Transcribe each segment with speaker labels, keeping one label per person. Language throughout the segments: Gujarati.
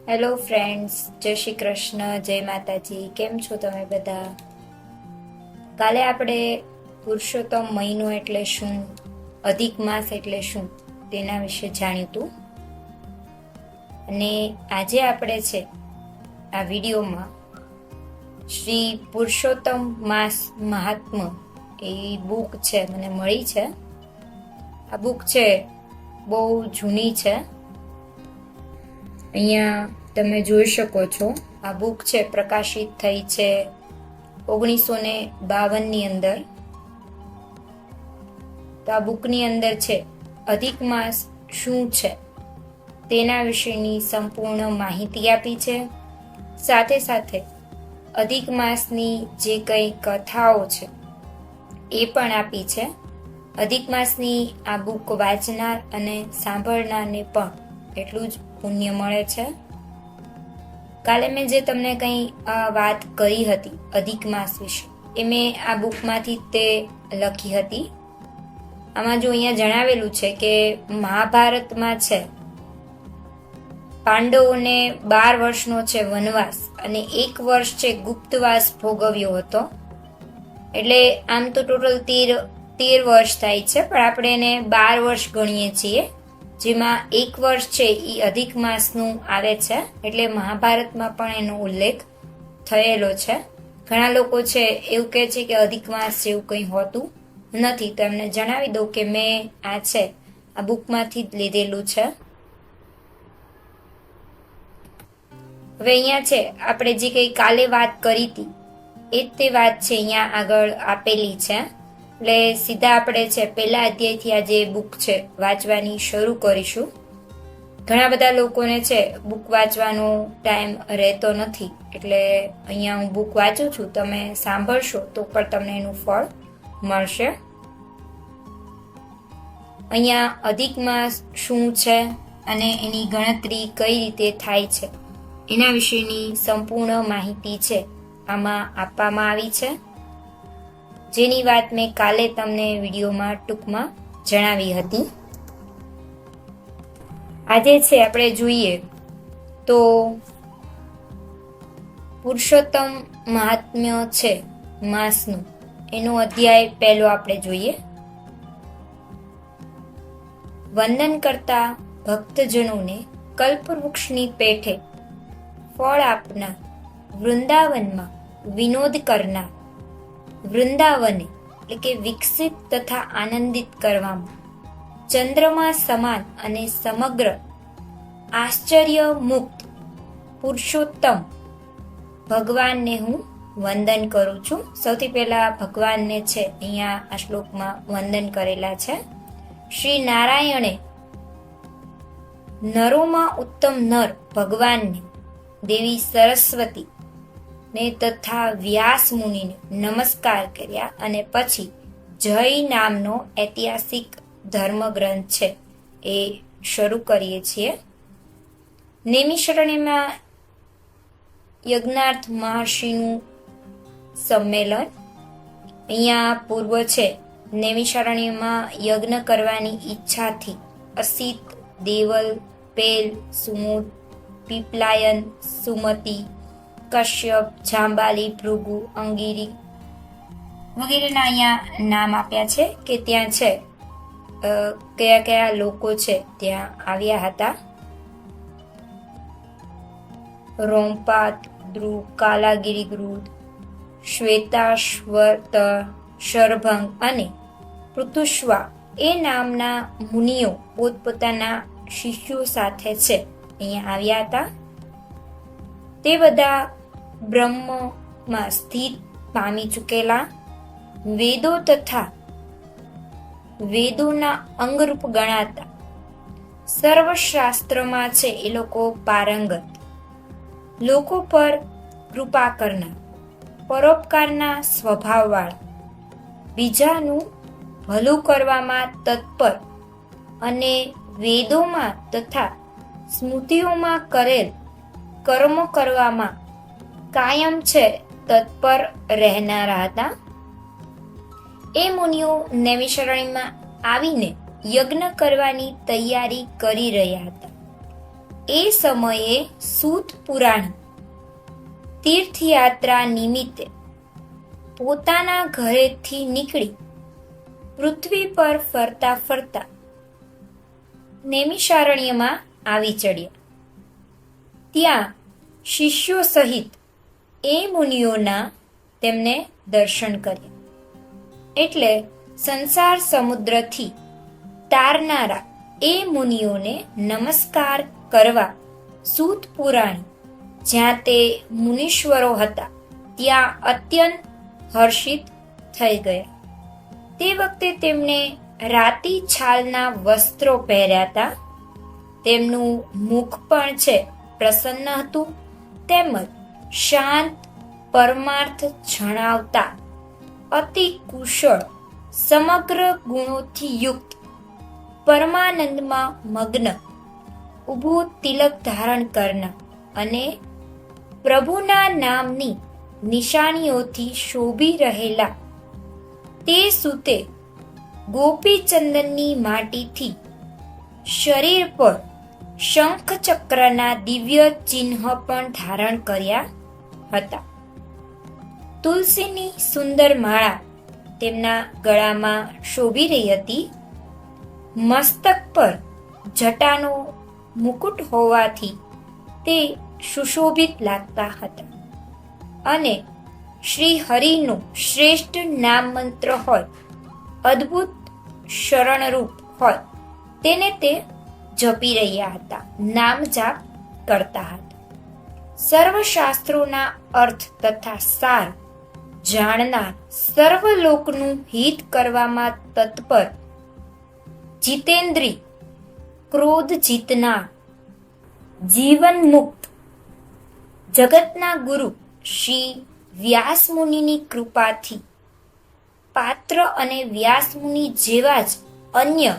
Speaker 1: હેલો ફ્રેન્ડ્સ, જય શ્રી કૃષ્ણ, જય માતાજી. કેમ છો તમે બધા? કાલે આપણે પુરુષોત્તમ મહિનો એટલે શું, અધિક માસ એટલે શું તેના વિશે જાણ્યું હતું. અને આજે આપણે છે આ વિડીયોમાં શ્રી પુરુષોત્તમ માસ મહાત્મ્ય એ બુક છે મને મળી છે. આ બુક છે બહુ જૂની છે. અહીંયા તમે જોઈ શકો છો આ બુક છે પ્રકાશિત થઈ છે 1952ની અંદર. તો આ બુકની અંદર છે અધિક માસ શું છે તેના વિશેની સંપૂર્ણ માહિતી આપી છે. સાથે સાથે અધિક માસની જે કંઈ કથાઓ છે એ પણ આપી છે. અધિક માસની આ બુક વાંચનાર અને સાંભળનારને પણ એટલું જ પુણ્ય મળે છે. કાલે મેં જે તમને કંઈ વાત કરી હતી અધિક માસ વિશે એ મેં આ બુકમાંથી તે લખી હતી. આમાં જો અહીંયા જણાવેલું છે કે મહાભારતમાં છે પાંડવોને 12 વર્ષનો છે વનવાસ અને 1 વર્ષ છે ગુપ્તવાસ ભોગવ્યો હતો. એટલે આમ તો ટોટલ 13 વર્ષ થાય છે, પણ આપણે એને 12 વર્ષ ગણીએ છીએ, જેમાં 1 વર્ષ છે એ અધિક માસનું આવે છે. એટલે મહાભારતમાં પણ એનો ઉલ્લેખ થયેલો છે. ઘણા લોકો છે એવું કહે છે કે અધિક માસ જેવું કંઈ હોતું નથી. તો એમને જણાવી દઉં કે મેં આ છે આ બુકમાંથી જ લીધેલું છે. હવે અહીંયા છે આપણે જે કંઈ કાલે વાત કરી હતી એ જ તે વાત છે અહીંયા આગળ આપેલી છે. એટલે સીધા આપણે છે પહેલા અધ્યાયથી આ જે બુક છે વાંચવાની શરૂ કરીશું. ઘણા બધા લોકોને છે બુક વાંચવાનો ટાઈમ રહેતો નથી, એટલે અહીંયા હું બુક વાંચું છું, તમે સાંભળશો તો પણ તમને એનું ફળ મળશે. અહીંયા અધિક માસ શું છે અને એની ગણતરી કઈ રીતે થાય છે એના વિશેની સંપૂર્ણ માહિતી છે આમાં આપવામાં આવી છે, જેની વાત મેં કાલે તમને વિડીયોમાં ટૂંકમાં જણાવી હતી. આજે છે આપણે જોઈએ તો પુરુષોત્તમ મહાત્મ્ય છે માસનું, એનો અધ્યાય પહેલો આપણે જોઈએ. વંદન કરતા ભક્તજનોને કલ્પવૃક્ષની પેઠે ફળ આપનાર, વૃંદાવનમાં વિનોદ કરનાર, વૃંદાવને એટલે કે વિકસિત તથા આનંદિત કરવામાં ચંદ્રમા સમાન અને સમગ્ર આશ્ચર્ય મુક્ત પુરુષોત્તમ ભગવાનને હું વંદન કરું છું. સૌથી પહેલા ભગવાનને છે અહીંયા આ શ્લોકમાં વંદન કરેલા છે. શ્રી નારાયણે નરોમાં ઉત્તમ નર ભગવાનને, દેવી સરસ્વતી ને તથા વ્યાસ મુનિને નમસ્કાર કર્યા અને પછી જય નામનો ઐતિહાસિક ધર્મગ્રંથ છે એ શરૂ કરીએ છીએ. નૈમિષારણ્યમાં યજ્ઞાર્થ મહર્ષિનું સંમેલન. અહીંયા પૂર્વ છે નૈમિષારણ્યમાં યજ્ઞ કરવાની ઈચ્છાથી અસિત, દેવલ, પેલ, સુમુદ, પીપલાયન, સુમતિ, કશ્યપ, જાંબાલી, ભૃગુ, અંગિરી વગેરેના અહીંયા નામ આપ્યા છે કે ત્યાં છે કયા કયા લોકો છે ત્યાં આવ્યા હતા. રોમપાત, દ્રુવ, કાલાગિરીગૃદ, શ્વેતાશ્વત, શરભંગ અને પૃથુષ્વા એ નામના મુનિઓ પોતપોતાના શિષ્યો સાથે છે અહીંયા આવ્યા હતા. તે બધા બ્રહ્મમાં સ્થિત પામી ચૂકેલા, વેદો તથા વેદોના અંગરૂપ ગણાતા, સર્વશાસ્ત્રમાં છે એ લોકો પારંગત, લોકો પર કૃપા કરનાર, પરોપકારના સ્વભાવવાળા, બીજાનું ભલું કરવામાં તત્પર અને વેદોમાં તથા સ્મૃતિઓમાં કરેલ કર્મ કરવામાં કાયમ છે તત્પર રહેનારા હતા. એ મુનિઓ નૈમિષારણ્યમાં આવીને યજ્ઞ કરવાની તૈયારી કરી રહ્યા હતા. એ સમયે સૂત પુરાણી તીર્થયાત્રા નિમિત્તે પોતાના ઘરેથી નીકળી પૃથ્વી પર ફરતા ફરતા નૈમિષારણ્યમાં આવી ચડ્યા. ત્યાં શિષ્યો સહિત એ મુનિઓના તેમને દર્શન કર્યા. એટલે સંસાર સમુદ્રથી તારનારા એ મુનિઓને નમસ્કાર કરવા સૂત પુરાણી જ્યાં તે મુનીશ્વરો હતા ત્યાં અત્યંત હર્ષિત થઈ ગયા. તે વખતે તેમણે રાતી છાલના વસ્ત્રો પહેર્યા હતા. તેમનું મુખ પણ છે પ્રસન્ન હતું, તેમજ શાંત પરમાર્થ જણાવતા અતિ કુશળ સમગ્ર ગુણોથી યુક્ત પરમાનંદમાં મગ્ન ઊભું તિલક ધારણ કરનાર અને પ્રભુના નામની નિશાનીઓથી શોભી રહેલા તે સૂતે ગોપીચંદનની માટીથી શરીર પર શંખ ચક્રના દિવ્ય ચિહ્ન પણ ધારણ કર્યા હતા. તુલસીની સુંદર માળા તેમના ગળામાં શોભી રહી હતી. મસ્તક પર જટાનો મુકુટ હોવાથી તે સુશોભિત લાગતા હતા અને શ્રી હરિનું શ્રેષ્ઠ નામ મંત્ર હોય, અદ્ભુત શરણરૂપ હોય તેને તે જપી રહ્યા હતા, નામ જાપ કરતા હતા. સર્વ શાસ્ત્રોના અર્થ તથા સાર જાણનાર, સર્વ લોકનું હિત કરવામાં તત્પર, જીતેન્દ્રી, ક્રોધ જીતનાર, જીવન મુક્ત, જગતના ગુરુ શ્રી વ્યાસ મુનિની કૃપાથી પાત્ર અને વ્યાસ મુનિ જેવા જ અન્ય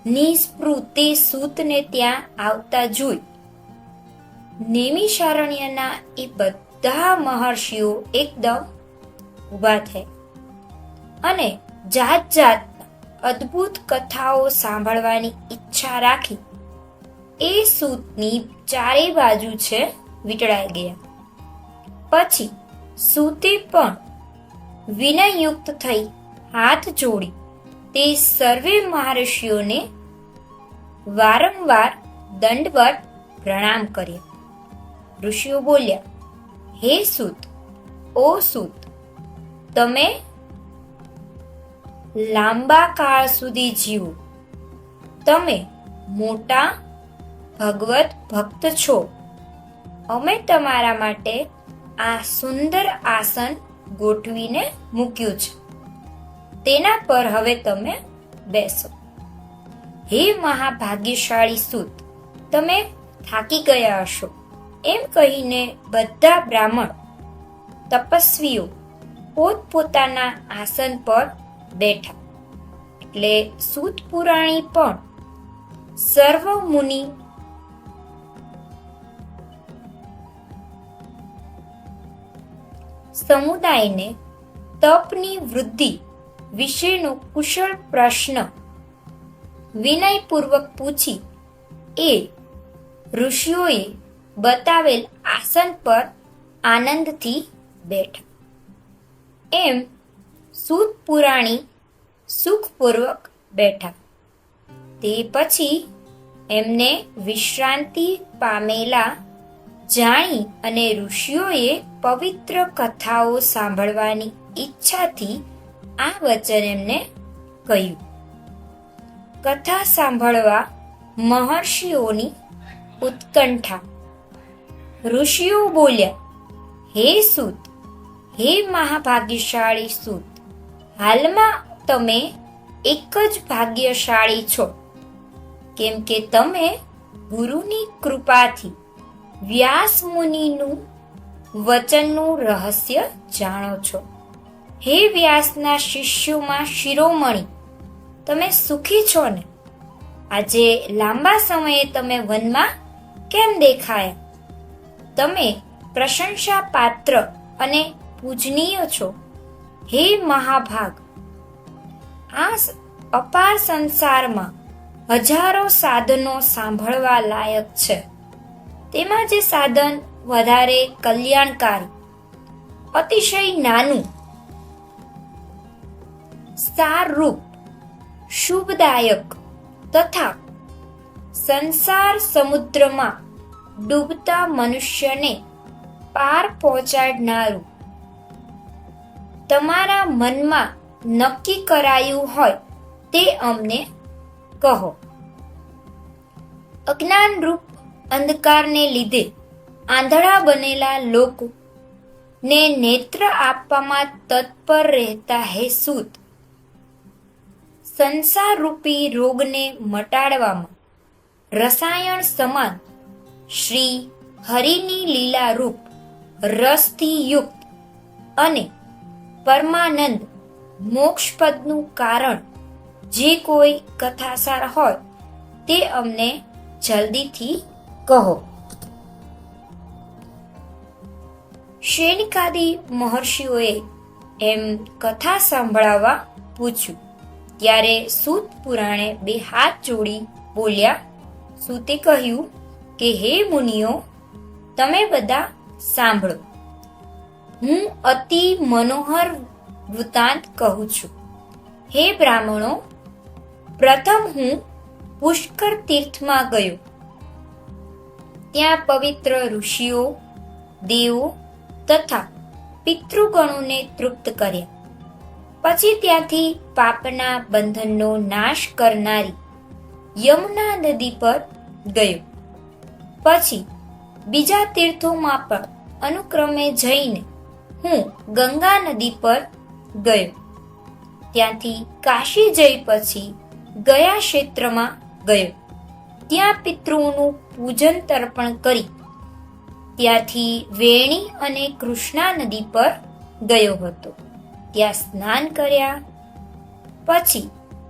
Speaker 1: નિસ્પૃહ તે સૂતને ત્યાં આવતા જોઈ નૈમિષારણ્યના એ બધા મહર્ષિઓ એકદમ ઊભા થયા અને જાત જાતના અદ્ભુત કથાઓ સાંભળવાની ઈચ્છા રાખી એ સૂતની ચારે બાજુ છે વીંટળાઈ ગયા. પછી સૂતે પણ વિનયયુક્ત થઈ હાથ જોડી તે સર્વે મહર્ષિઓને વારંવાર દંડવત પ્રણામ કર્યા. ઋષિઓ બોલ્યા, હે સૂત, ઓ સૂત, તમે લાંબા કાળ સુધી જીવો. તમે મોટા ભગવત ભક્ત છો. અમે તમારા માટે આ સુંદર આસન ગોઠવીને મૂક્યું છે, તેના પર હવે તમે બેસો. હે મહાભાગ્યશાળી સૂત, તમે થાકી ગયા હશો. એમ કહીને બધા બ્રાહ્મણ તપસ્વીઓ પોતપોતાના આસન પર બેઠા. એટલે સૂત પુરાણી પણ સર્વ મુનિ સમુદાયને તપની વૃદ્ધિ વિશેનો કુશળ પ્રશ્ન વિનયપૂર્વક પૂછી એ ઋષિઓએ બતાવેલ આસન પર આનંદથી બેઠા. એમ સૂત પુરાણી સુખપૂર્વક બેઠા. તે પછી એમને વિશ્રાંતિ પામેલા જાણી અને ઋષિઓએ પવિત્ર કથાઓ સાંભળવાની ઈચ્છાથી આ વચન એમને કહ્યું. કથા સાંભળવા મહર્ષિઓની ઉત્કંઠા. ઋષિઓ બોલ્યા, હે સૂત, હે મહાભાગ્યશાળી સૂત, હાલમાં તમે એક જ ભાગ્યશાળી છો, કેમ કે તમે ગુરુની કૃપાથી વ્યાસ મુનિનું વચનનું રહસ્ય જાણો છો. હે વ્યાસના શિષ્યોમાં શિરોમણી, તમે સુખી છો ને? આજે લાંબા સમયે તમે વનમાં કેમ દેખાયા? તમે પ્રશંસા પાત્ર અને પૂજનીય છો. હે મહાભાગ, આ અપાર સંસારમાં હજારો સાધનો સાંભળવા લાયક છે, તેમાં જે સાધન વધારે કલ્યાણકારી, અતિશય નાનું, સારરૂપ, શુભદાયક તથા સંસાર સમુદ્રમાં ડૂબતા મનુષ્યને પાર પહોંચાડનારું તમારા મનમાં નક્કી કરાયું હોય તે અમને કહો. અજ્ઞાનરૂપ અંધકારને લીધે આંધળા બનેલા લોકો ને નેત્ર આપવામાં તત્પર રહેતા હે સૂત, સંસારરૂપી રોગને મટાડવામાં રસાયણ સમાન શ્રી હરિની લીલા રૂપ રસથી યુક્ત અને પરમાનંદ મોક્ષપદનું કારણ જે કોઈ કથાસાર હોય તે અમને જલ્દીથી કહો. શેનકાદી મહર્ષિઓએ એમ કથા સાંભળવા પૂછ્યું ત્યારે સૂત પુરાણે બે હાથ જોડી બોલ્યા. સૂતે કહ્યું કે હે મુનિઓ, તમે બધા સાંભળો. હું અતિ મનોહર વૃત્તાંત કહું છું. હે બ્રાહ્મણો, પ્રથમ હું પુષ્કર તીર્થમાં ગયો. ત્યાં પવિત્ર ઋષિઓ, દેવો તથા પિતૃગણોને તૃપ્ત કર્યા. પછી ત્યાંથી પાપના બંધનનો નાશ કરનારી યમુના નદી પર ગયો. પછી બીજા તીર્થોમાં પણ અનુક્રમે જઈને હું ગંગા નદી પર ગયો. ત્યાંથી કાશી જઈ પછી ગયા ક્ષેત્રમાં ગયો. ત્યાં પિતૃઓનું પૂજન તર્પણ કરી ત્યાંથી વેણી અને કૃષ્ણા નદી પર ગયો હતો. ત્યાં સ્નાન કર્યા પછી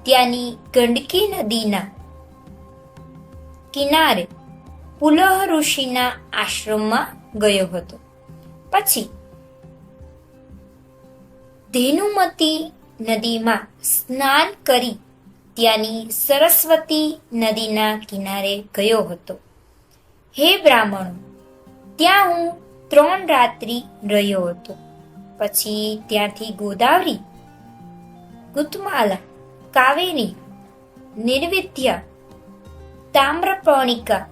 Speaker 1: ત્યાંની ગંડકી નદીના કિનારે પુલહ ઋષિના આશ્રમમાં ગયો હતો. પછી ધેનુમતી નદીમાં સ્નાન કરી ત્યાંની સરસ્વતી નદીના કિનારે ગયો હતો. હે બ્રાહ્મણો, ત્યાં હું 3 રાત્રિ રહ્યો હતો. પછી ત્યાંથી ગોદાવરી, ગુતમાલા, કાવેરી, નિર્વિદ્યા, તામ્રપર્ણિકા,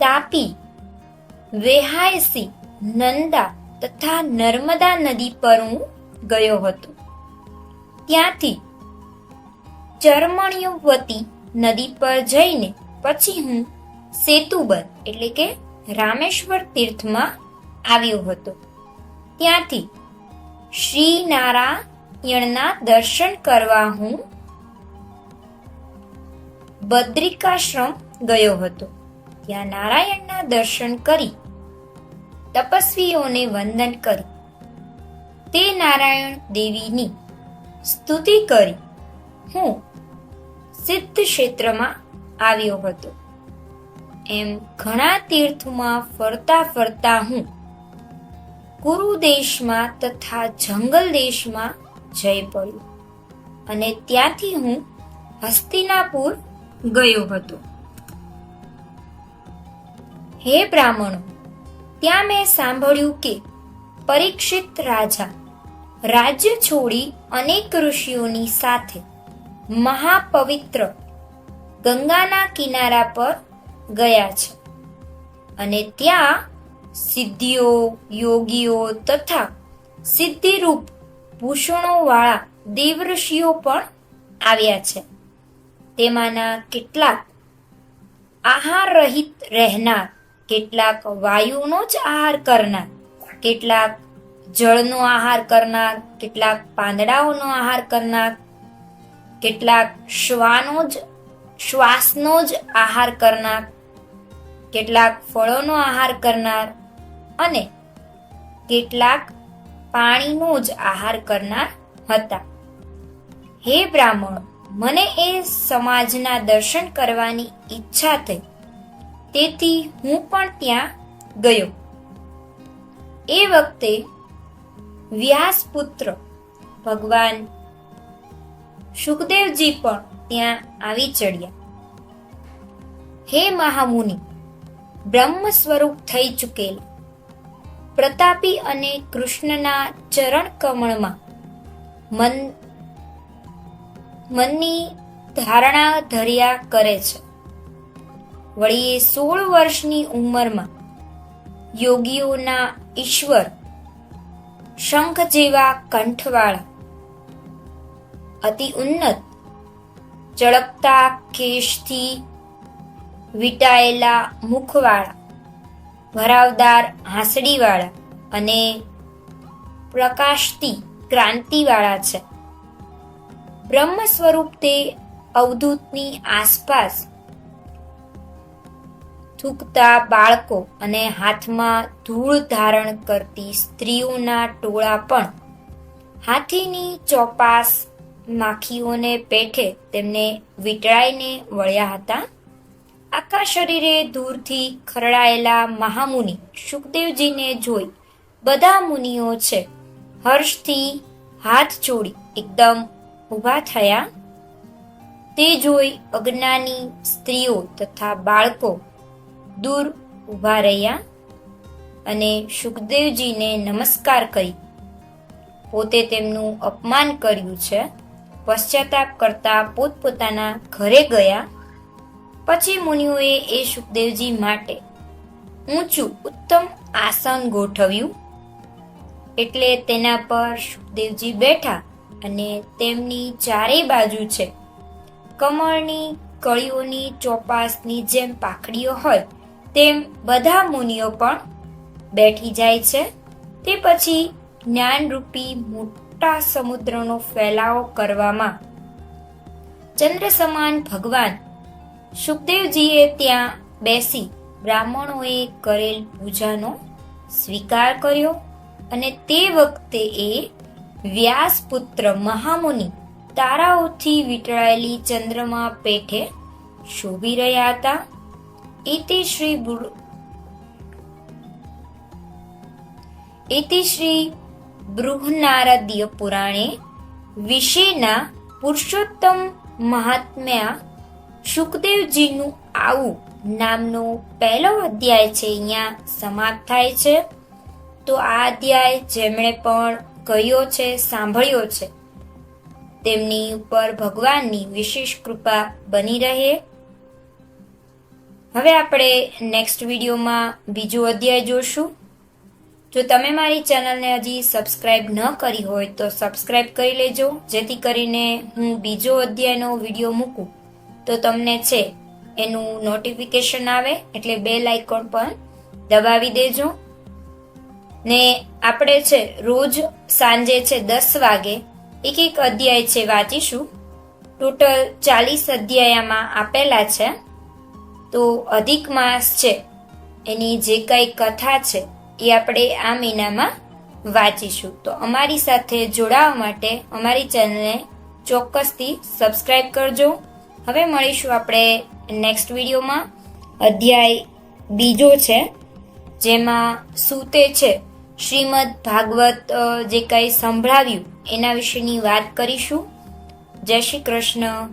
Speaker 1: તાપી, વેહાયસી, નંદા તથા નર્મદા નદી પર હું ગયો હતો. ત્યાંથી ચર્મણ્યવતી નદી પર જઈને પછી હું સેતુબંધ એટલે કે રામેશ્વર તીર્થમાં આવ્યો હતો. ત્યાંથી શ્રી નારાયણના દર્શન કરવા હું બદ્રિકાશ્રમ ગયો હતો. ત્યાં નારાયણના દર્શન કરી તપસ્વીઓને વંદન કરી તે નારાયણ દેવીની સ્તુતિ કરી હું સિદ્ધ ક્ષેત્રમાં આવ્યો હતો. એમ ઘણા તીર્થમાં ફરતા ફરતા હું કુરુ દેશમાં તથા જંગલ દેશમાં જઈ પડ્યો અને ત્યાંથી હું હસ્તિનાપુર ગયો હતો. હે બ્રાહ્મણો, ત્યાં મેં સાંભળ્યું કે પરીક્ષિત રાજા રાજ્ય છોડી અનેક ઋષિઓની સાથે મહાપવિત્ર ગંગાના કિનારા પર ગયા છે અને ત્યાં સિદ્ધિઓ, યોગીઓ તથા સિદ્ધિરૂપ ભૂષણો વાળા દેવઋષિઓ પણ આવ્યા છે. તેમાંના કેટલાક આહાર રહિત રહેનાર, કેટલાક વાયુનો જ આહાર કરનાર, કેટલાક જળનો આહાર કરનાર, કેટલાક પાંદડાઓનો આહાર કરનાર, કેટલાક શ્વાસનો જ આહાર કરનાર, કેટલાક ફળોનો આહાર કરનાર અને કેટલાક પાણીનો જ આહાર કરનાર હતા. હે બ્રાહ્મણો, મને એ સમાજના દર્શન કરવાની ઈચ્છા થઈ, તેથી હું પણ ત્યાં ગયો. એ વખતે વ્યાસપુત્ર ભગવાન શુકદેવજી પણ ત્યાં આવી ચડ્યા. હે મહામુનિ, બ્રહ્મ સ્વરૂપ થઈ ચૂકેલા પ્રતાપી અને કૃષ્ણના ચરણ કમળમાં મનની ધારણા ધર્યા કરે છે. વળી એ 16 વર્ષની ઉંમરમાં યોગીઓના ઈશ્વર શંખ જેવા કંઠવાળા અતિ ઉન્નત ચળકતા કેશથી વીંટાયેલા મુખવાળા ભરાવદાર હાંસડીવાળા અને પ્રકાશતી ક્રાંતિવાળા છે. બ્રહ્મ સ્વરૂપ તે અવધૂતની આસપાસ થૂકતા બાળકો અને હાથમાં ધૂળ ધારણ કરતી સ્ત્રીઓના ટોળા પણ હાથીની ચોપાસ માખીઓને પેઠે તેમને વીંટળાઈને વળ્યા હતા. આખા શરીરે ધૂળથી ખરડાયેલા મહામુનિ શુકદેવજીને જોઈ બધા મુનિઓ છે હર્ષથી હાથ જોડી એકદમ ઊભા થયા. તે જોઈ અજ્ઞાની સ્ત્રીઓ તથા બાળકો દૂર ઊભા રહ્યા અને શુકદેવજીને નમસ્કાર કરી પોતે તેમનું અપમાન કર્યું છે પશ્ચાતાપ કરતા પોતપોતાના ઘરે ગયા. પછી મુનિઓએ એ શુકદેવજી માટે ઊંચું ઉત્તમ આસન ગોઠવ્યું એટલે તેના પર શુકદેવજી બેઠા અને તેમની ચારે બાજુ છે કમળની કળીઓની ચોપાસની જેમ પાખડીઓ હોય તેમ બધા મુનિઓ પણ બેઠી જાય છે. તે પછી જ્ઞાનરૂપી મોટા સમુદ્રનો ફેલાવો કરવામાં ચંદ્ર સમાન ભગવાન શુકદેવજીએ ત્યાં બેસી બ્રાહ્મણોએ કરેલ પૂજાનો સ્વીકાર કર્યો અને તે વખતે એ વ્યાસપુત્ર મહામુનિ તારાઓથી વીંટળાયેલી ચંદ્રમા પેઠે શોભી રહ્યા હતા. ઇતિ શ્રી બૃહનારદ્ય પુરાણે વિશેના પુરુષોત્તમ મહાત્મ્યા શુકદેવજીનું આવું નામનો પહેલો અધ્યાય છે અહીંયા સમાપ્ત થાય છે. તો આ અધ્યાય જેમણે પણ કહ્યો છે સાંભળ્યો છે તેમની ઉપર ભગવાનની વિશેષ કૃપા બની રહે. હવે આપણે નેક્સ્ટ વિડીયોમાં બીજો અધ્યાય જોશું. જો તમે મારી ચેનલને હજી સબસ્ક્રાઇબ ન કરી હોય તો સબસ્ક્રાઇબ કરી લેજો જેથી કરીને હું બીજો અધ્યાયનો વિડીયો મૂકું તો તમને છે એનું નોટિફિકેશન આવે એટલે બેલ આઇકોન પણ દબાવી દેજો. ને આપણે છે રોજ સાંજે છે 10 વાગે એક અધ્યાય છે વાંચીશું. ટોટલ 40 અધ્યાય આમાં આપેલા છે. તો અધિક માસ છે એની જે કઈ કથા છે એ આપણે આ મહિનામાં વાંચીશું. તો અમારી સાથે જોડાવા માટે અમારી ચેનલને ચોક્કસથી સબસ્ક્રાઇબ કરજો. હવે મળીશું આપણે નેક્સ્ટ વિડીયોમાં. અધ્યાય બીજો છે જેમાં સૂતે છે શ્રીમદ ભાગવત જે કંઈ સંભળાવ્યું એના વિશેની વાત કરીશું. જય શ્રી કૃષ્ણ.